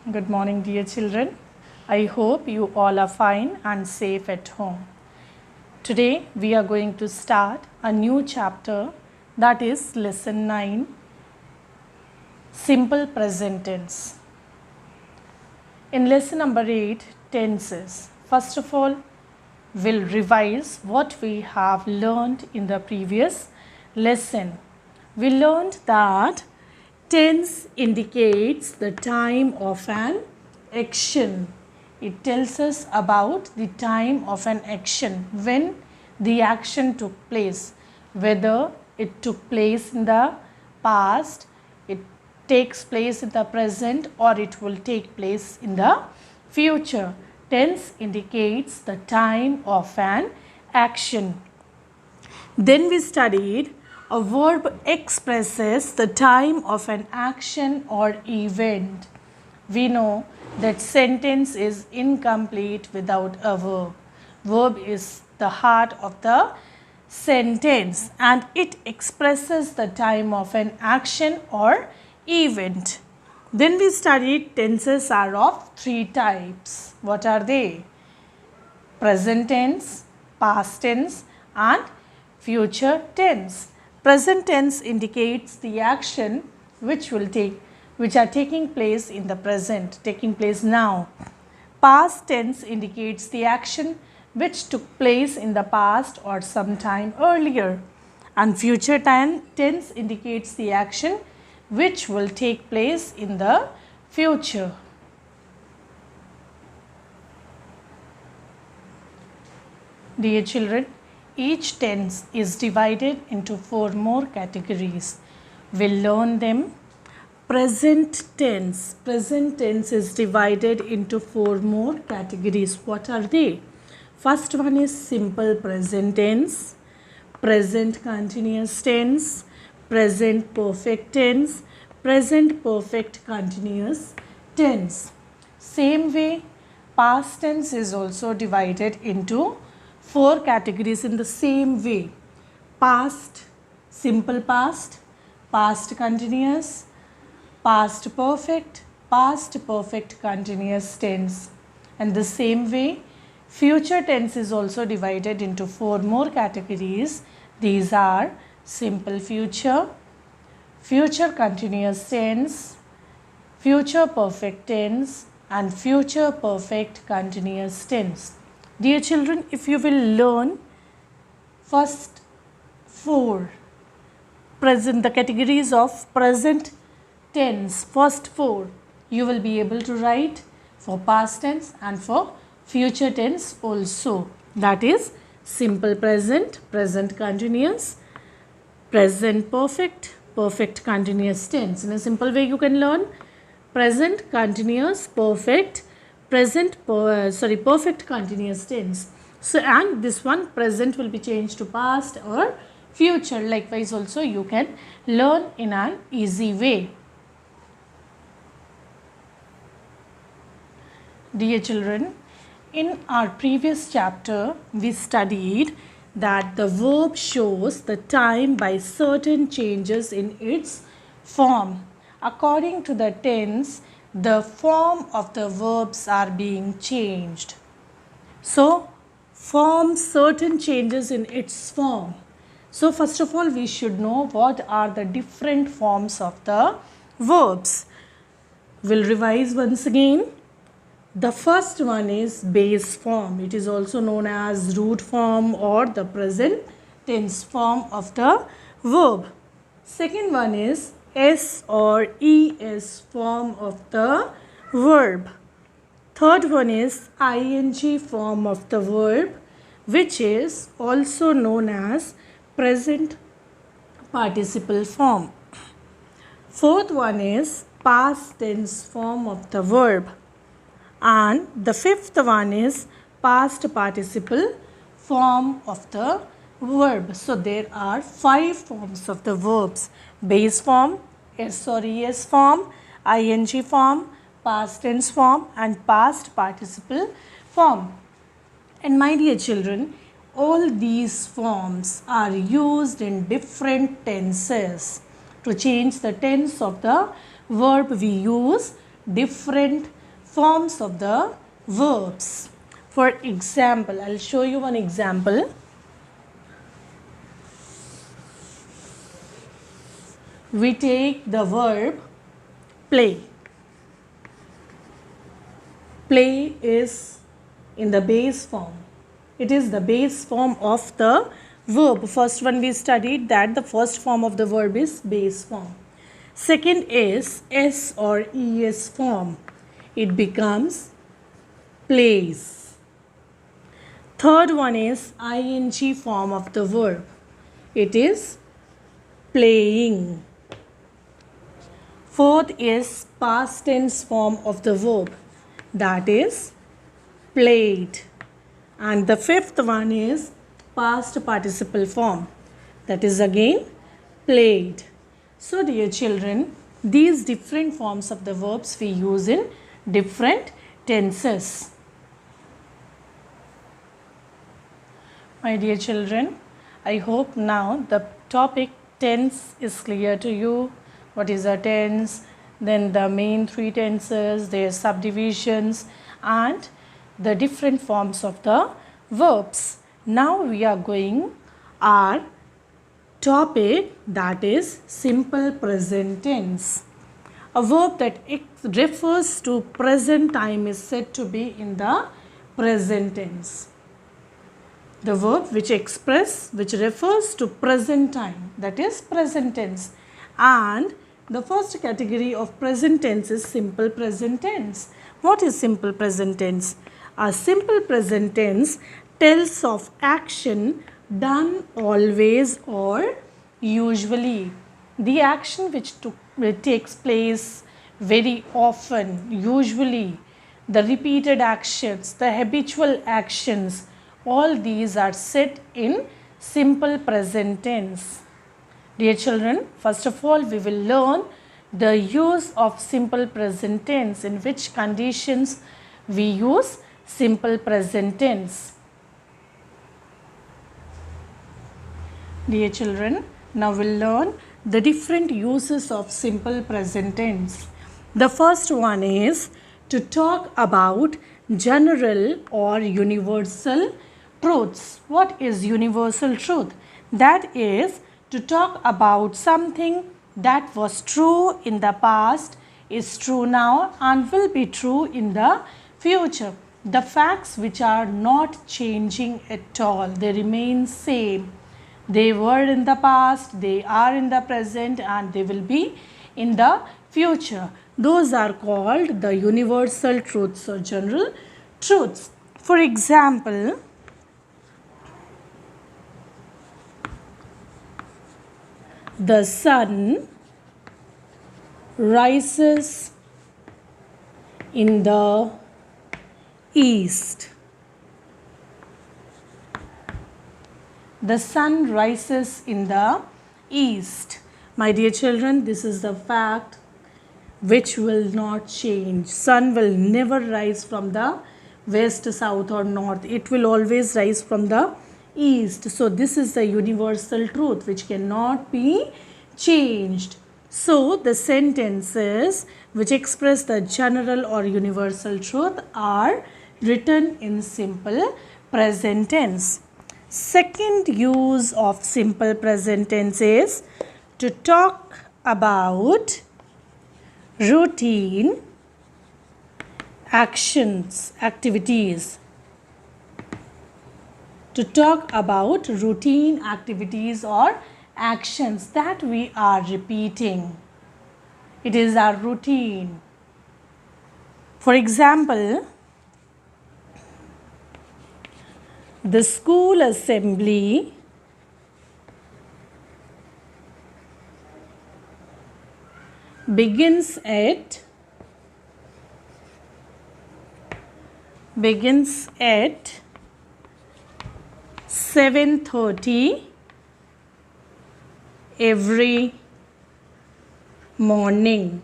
Good morning, dear children. I hope you all are fine and safe at home. Today, we are going to start a new chapter, that is Lesson 9, Simple Present Tense. In lesson number 8, tenses. First of all, we'll revise what we have learned in the previous lesson. We learned that tense indicates the time of an action. It tells us about the time of an action, when the action took place, whether it took place in the past, it takes place in the present, or it will take place in the future. Tense indicates the time of an action. Then we studied a verb expresses the time of an action or event. We know that sentence is incomplete without a verb. Verb is the heart of the sentence and it expresses the time of an action or event. Then we studied tenses are of three types. What are they? Present tense, past tense and future tense. Present tense indicates the action which are taking place in the present, taking place now. Past tense indicates the action which took place in the past or some time earlier. And future tense indicates the action which will take place in the future. Dear children, each tense is divided into 4 more categories. We'll learn them. Present tense. Present tense is divided into 4 more categories. What are they? First one is simple present tense, present continuous tense, present perfect tense, present perfect continuous tense. Same way, past tense is also divided into 4 categories in the same way. Past, simple past, past continuous, past perfect continuous tense. And the same way, future tense is also divided into 4 more categories. These are simple future, future continuous tense, future perfect tense and future perfect continuous tense. Dear children, if you will learn first 4 the categories of present tense, first 4, you will be able to write for past tense and for future tense also. That is simple present, present continuous, present perfect, perfect continuous tense. In a simple way you can learn present continuous perfect, perfect continuous tense. So and this one present will be changed to past or future. Likewise also you can learn in an easy way. Dear children, in our previous chapter we studied that the verb shows the time by certain changes in its form. According to the tense, the form of the verbs are being changed. So, form certain changes in its form. So, first of all, we should know what are the different forms of the verbs. We'll revise once again. The first one is base form. It is also known as root form or the present tense form of the verb. Second one is S or ES form of the verb. Third one is ing form of the verb, which is also known as present participle form. Fourth one is past tense form of the verb. And the fifth one is past participle form of the verb. So there are 5 forms of the verbs: base form, S or ES form, ing form, past tense form and past participle form. And my dear children, all these forms are used in different tenses. To change the tense of the verb, we use different forms of the verbs. For example, I'll show you one example. We take the verb play. Play is in the base form. It is the base form of the verb. First one we studied that the first form of the verb is base form. Second is S or ES form. It becomes plays. Third one is ING form of the verb. It is playing. Fourth is past tense form of the verb. That is played. And the fifth one is past participle form. That is again played. So dear children, these different forms of the verbs we use in different tenses. My dear children, I hope now the topic tense is clear to you. What is a tense? Then the main three tenses, their subdivisions, and the different forms of the verbs. Now we are going our topic, that is simple present tense. A verb that refers to present time is said to be in the present tense. The verb which refers to present time, that is present tense. And the first category of present tense is simple present tense. What is simple present tense? A simple present tense tells of action done always or usually. The action which takes place very often, usually, the repeated actions, the habitual actions, all these are said in simple present tense. Dear children, first of all, we will learn the use of simple present tense, in which conditions we use simple present tense. Dear children, now we'll learn the different uses of simple present tense. The first one is to talk about general or universal truths. What is universal truth? That is to talk about something that was true in the past, is true now, and will be true in the future. The facts which are not changing at all, they remain same. They were in the past, they are in the present, and they will be in the future. Those are called the universal truths or general truths. For example, the sun rises in the east. The sun rises in the east. My dear children, this is the fact which will not change. Sun will never rise from the west, south or north. It will always rise from the east. So this is the universal truth which cannot be changed. So the sentences which express the general or universal truth are written in simple present tense. Second use of simple present tense is to talk about routine actions, activities. To talk about routine activities or actions that we are repeating. It is our routine. For example, the school assembly begins at 7:30 every morning.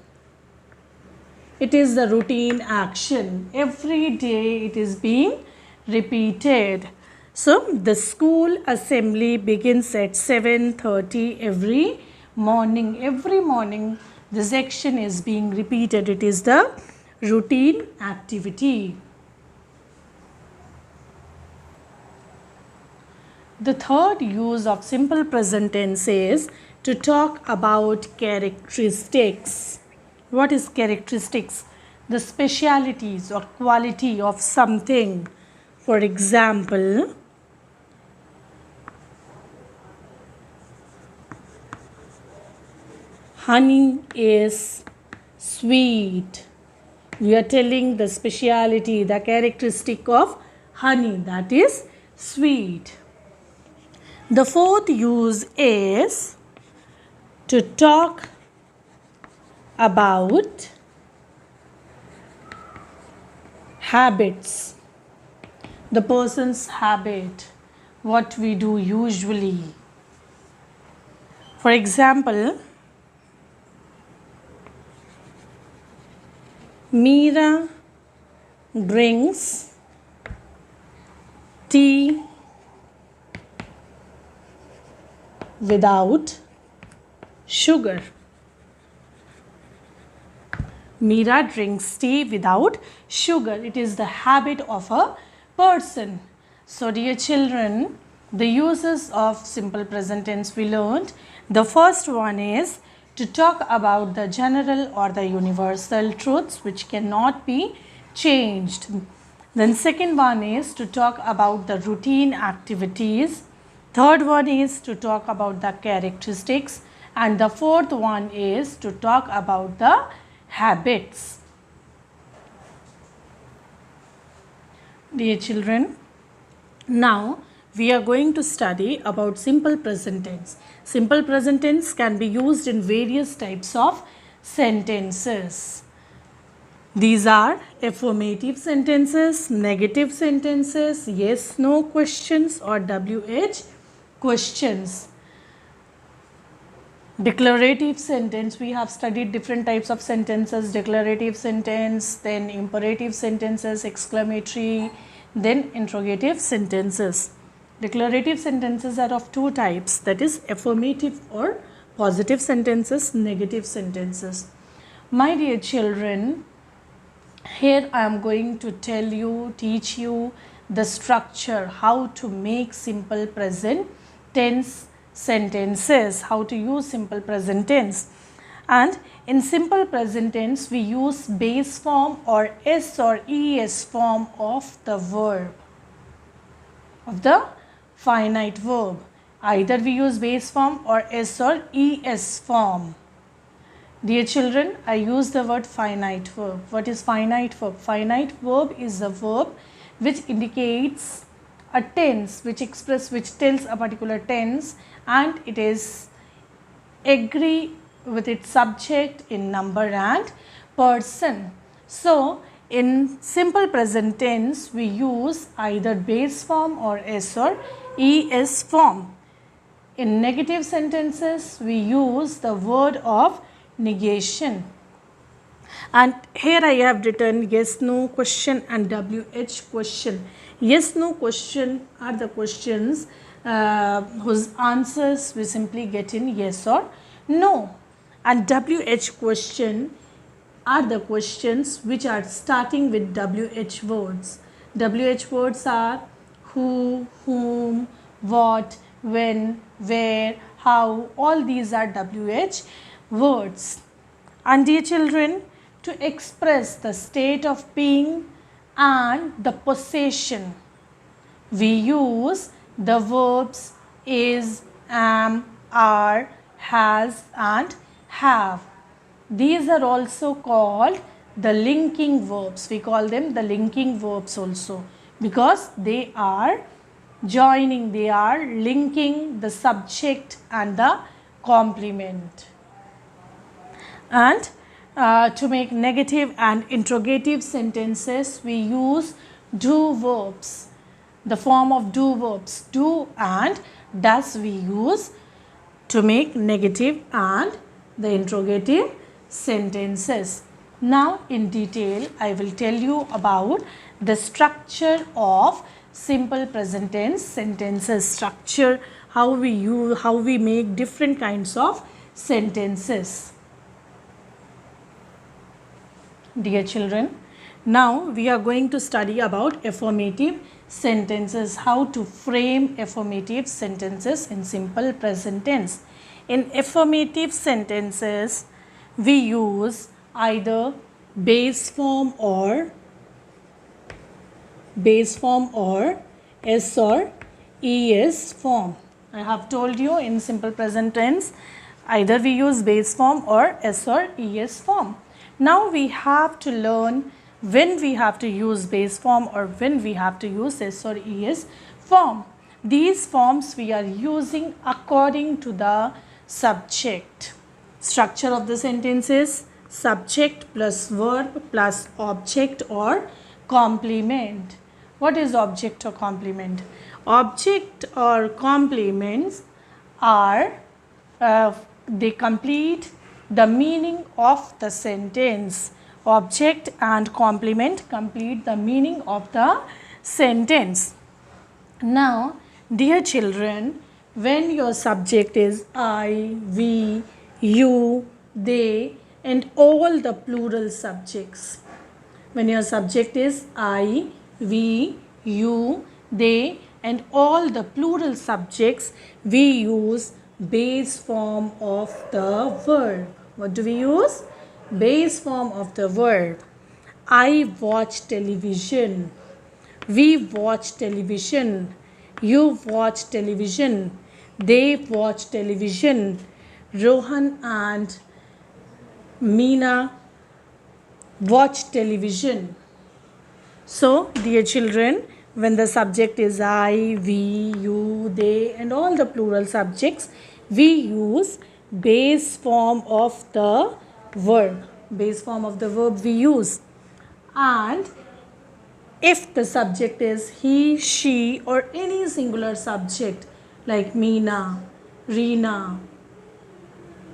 It is the routine action. Every day it is being repeated. So the school assembly begins at 7:30 every morning. Every morning This action is being repeated. It is the routine activity. The third use of simple present tense is to talk about characteristics. What is characteristics? The specialities or quality of something. For example, honey is sweet. We are telling the speciality, the characteristic of honey, that is sweet. The fourth use is to talk about habits. The person's habit, what we do usually. For example, Meera drinks tea without sugar. Meera drinks tea without sugar. It is the habit of a person. So dear children, the uses of simple present tense we learned. The first one is to talk about the general or the universal truths which cannot be changed. Then second one is to talk about the routine activities. Third one is to talk about the characteristics. And the fourth one is to talk about the habits. Dear children, now we are going to study about simple present tense. Simple present tense can be used in various types of sentences. These are affirmative sentences, negative sentences, yes, no questions or WH questions. Declarative sentence, we have studied different types of sentences. Declarative sentence, then imperative sentences, exclamatory, then interrogative sentences. Declarative sentences are of two types, that is affirmative or positive sentences, negative sentences. My dear children, here I am going to teach you the structure, how to make simple present tense sentences, how to use simple present tense. And in simple present tense, we use base form or S or ES form of the verb, of the finite verb. Either we use base form or S or ES form. Dear children, I use the word finite verb. What is finite verb? Finite verb is a verb which indicates a tense, which tells a particular tense, and it is agree with its subject in number and person. So in simple present tense, we use either base form or S or ES form. In negative sentences, we use the word of negation. And here I have written yes, no question and WH question. Yes, no question are the questions whose answers we simply get in yes or no. And WH question are the questions which are starting with WH words. WH words are who, whom, what, when, where, how. All these are WH words. And dear children, to express the state of being and the possession, we use the verbs is, am, are, has and have. These are also called the linking verbs. We call them the linking verbs also, because they are joining, they are linking the subject and the complement. And to make negative and interrogative sentences, we use do verbs. The form of do verbs, do and does, we use to make negative and the interrogative sentences. Now in detail, I will tell you about the structure of simple present tense sentences. Structure, how we make different kinds of sentences. Dear children, now we are going to study about affirmative sentences, how to frame affirmative sentences in simple present tense. In affirmative sentences, we use either base form or S or ES form. I have told you in simple present tense, either we use base form or S or ES form. Now we have to learn when we have to use base form or when we have to use S or ES form. These forms we are using according to the subject. Structure of the sentence is subject plus verb plus object or complement. What is object or complement? Object or complements are, they complete the meaning of the sentence. Object and complement complete the meaning of the sentence. Now, dear children, when your subject is I, we, you, they, and all the plural subjects. When your subject is I, we, you, they, and all the plural subjects, we use base form of the verb. What do we use? Base form of the verb. I watch television. We watch television. You watch television. They watch television. Rohan and Meena watch television. So, dear children, when the subject is I, we, you, they, and all the plural subjects, we use base form of the verb. Base form of the verb we use. And if the subject is he, she, or any singular subject like Meena, Reena,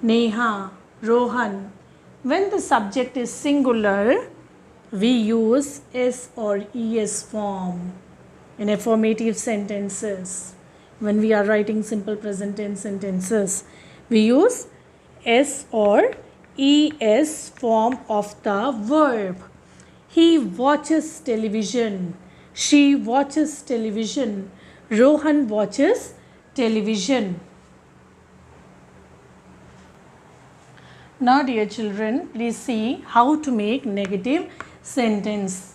Neha, Rohan, when the subject is singular, we use S or ES form in affirmative sentences. When we are writing simple present tense sentences, we use S or ES form of the verb. He watches television. She watches television. Rohan watches television. Now, dear children, please see how to make negative sentences.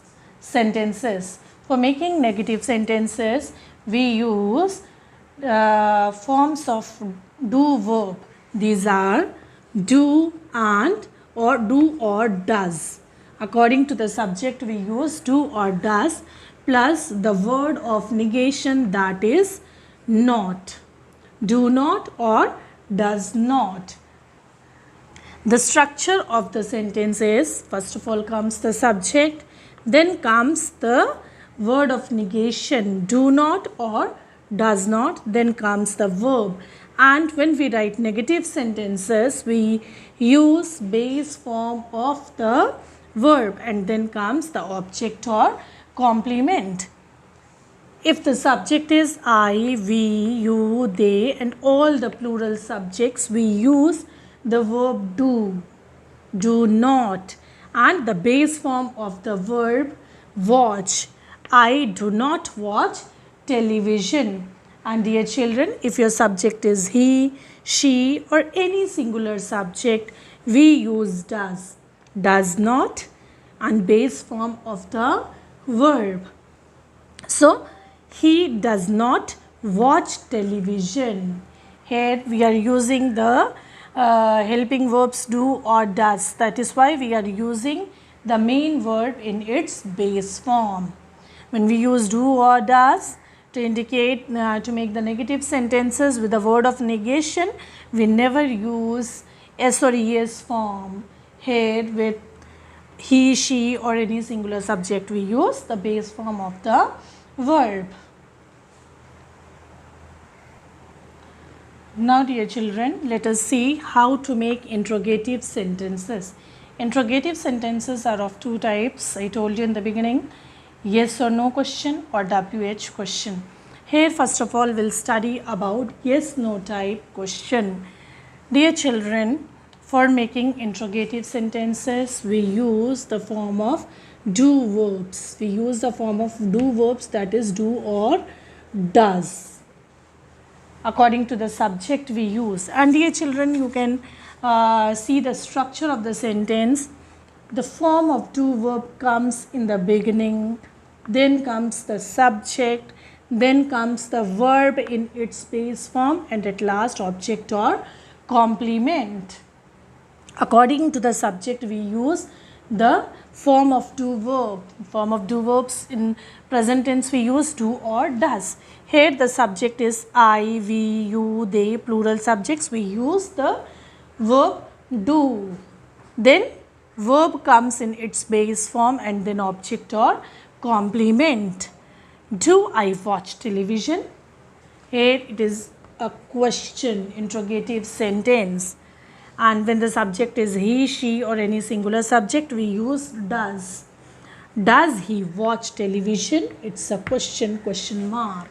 For making negative sentences, we use forms of do verb. These are do and or do or does. According to the subject, we use do or does plus the word of negation, that is not. Do not or does not. The structure of the sentence is, first of all comes the subject, then comes the word of negation, do not or does not, then comes the verb. And when we write negative sentences, we use base form of the verb and then comes the object or complement. If the subject is I, we, you, they, and all the plural subjects, we use the verb do, do not, and the base form of the verb watch. I do not watch television. And dear children, if your subject is he, she, or any singular subject, we use does not, and base form of the verb. So, he does not watch television. Here we are using the helping verbs do or does. That is why we are using the main verb in its base form. When we use do or does to indicate, to make the negative sentences with the word of negation, we never use S or ES form. Here with he, she, or any singular subject, we use the base form of the verb. Now, dear children, let us see how to make interrogative sentences. Interrogative sentences are of two types. I told you in the beginning, yes or no question or WH question. Here, first of all, we'll study about yes, no type question. Dear children, For making interrogative sentences, we use the form of do verbs. We use the form of do verbs, that is do or does. According to the subject we use. And dear children, you can see the structure of the sentence. The form of do verb comes in the beginning, then comes the subject, then comes the verb in its base form, and at last object or complement. According to the subject we use the form of do verb. Form of do verbs in present tense we use do or does. Here the subject is I, we, you, they, plural subjects. We use the verb do. Then verb comes in its base form and then object or complement. Do I watch television? Here it is a question, interrogative sentence. And when the subject is he, she or any singular subject, we use does. Does he watch television? It's a question, question mark.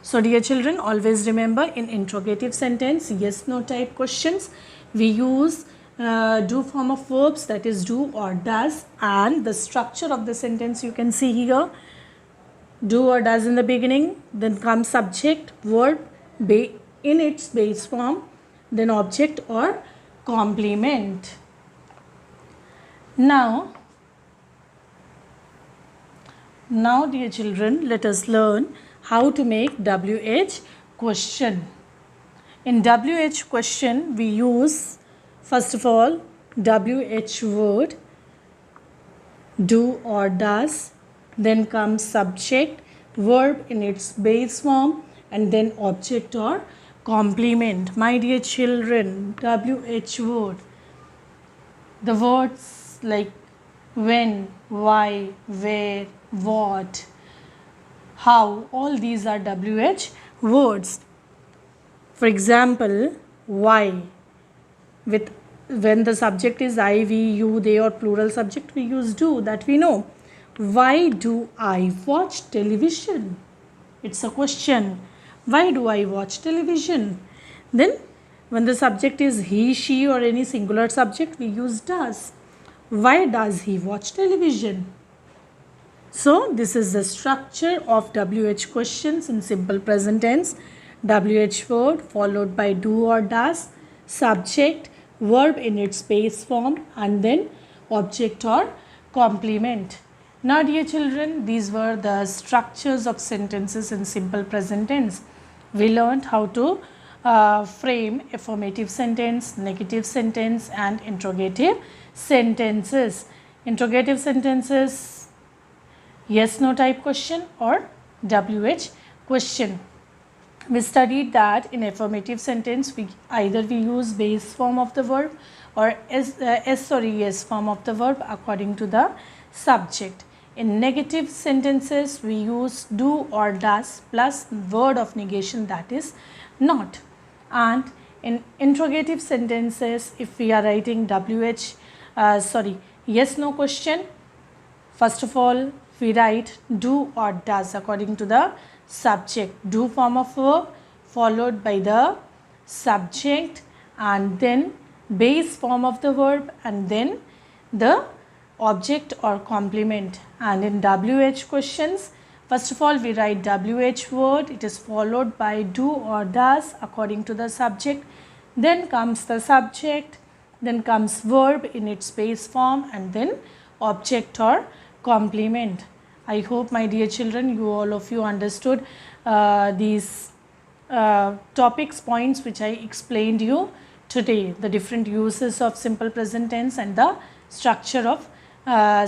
So dear children, always remember in interrogative sentence, yes, no type questions, we use do form of verbs, that is do or does, and the structure of the sentence you can see here. Do or does in the beginning, then comes subject, verb in its base form, then object or complement. Now dear children, let us learn how to make WH question. In WH question, we use first of all WH word, do or does, then comes subject, verb in its base form, and then object or complement. My dear children, WH word, the words like when, why, where, what, how, all these are WH words. For example, why, when the subject is I, we, you, they or plural subject, we use do, that we know. Why do I watch television? It's a question. Why do I watch television? Then when the subject is he, she or any singular subject, we use does. Why does he watch television? So this is the structure of WH questions in simple present tense. WH word followed by do or does, subject, verb in its base form, and then object or complement. Now dear children, these were the structures of sentences in simple present tense. We learned how to frame affirmative sentence, negative sentence, and interrogative sentences. Interrogative sentences, yes, no type question or WH question. We studied that in affirmative sentence, either we use base form of the verb or yes form of the verb according to the subject. In negative sentences, we use do or does plus word of negation, that is not. And in interrogative sentences, if we are writing yes no question, first of all we write do or does according to the subject. Do form of verb followed by the subject and then base form of the verb and then the object or complement. And in WH questions, first of all we write WH word, it is followed by do or does according to the subject, then comes the subject, then comes verb in its base form, and then object or complement. I hope my dear children, all of you understood these topics, points which I explained you today, the different uses of simple present tense and the structure of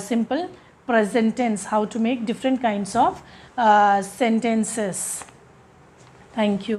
simple present tense, how to make different kinds of sentences. Thank you.